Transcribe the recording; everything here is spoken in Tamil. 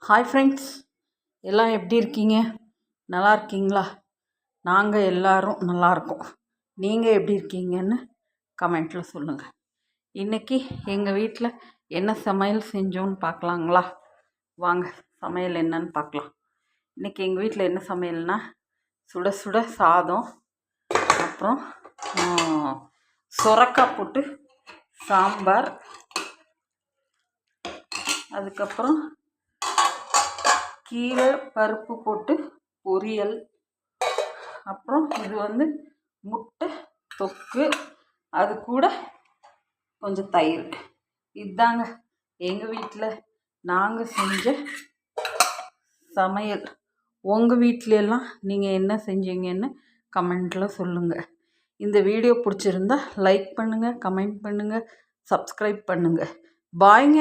ஹாய் ஃப்ரெண்ட்ஸ், எல்லாம் எப்படி இருக்கீங்க? நல்லா இருக்கீங்களா? நாங்கள் எல்லோரும் நல்லாயிருக்கோம். நீங்கள் எப்படி இருக்கீங்கன்னு கமெண்ட்டில் சொல்லுங்கள். இன்றைக்கி எங்கள் வீட்டில் என்ன சமையல் செஞ்சோன்னு பார்க்கலாங்களா? வாங்க சமையல் என்னன்னு பார்க்கலாம். இன்றைக்கி எங்கள் வீட்டில் என்ன சமையல்னால் சுட சுட சாதம், அப்புறம் சொரக்காய் போட்டு சாம்பார், அதுக்கப்புறம் கீரை பருப்பு போட்டு பொரியல், அப்புறம் இது முட்டை தொக்கு, அது கூட கொஞ்சம் தயிர். இதுதாங்க எங்கள் வீட்டில் நாங்கள் செஞ்ச சமையல். உங்கள் வீட்டிலெல்லாம் நீங்கள் என்ன செஞ்சீங்கன்னு கமெண்ட்டில் சொல்லுங்கள். இந்த வீடியோ பிடிச்சிருந்தா லைக் பண்ணுங்கள், கமெண்ட் பண்ணுங்கள், சப்ஸ்கிரைப் பண்ணுங்கள். பாய்ங்க.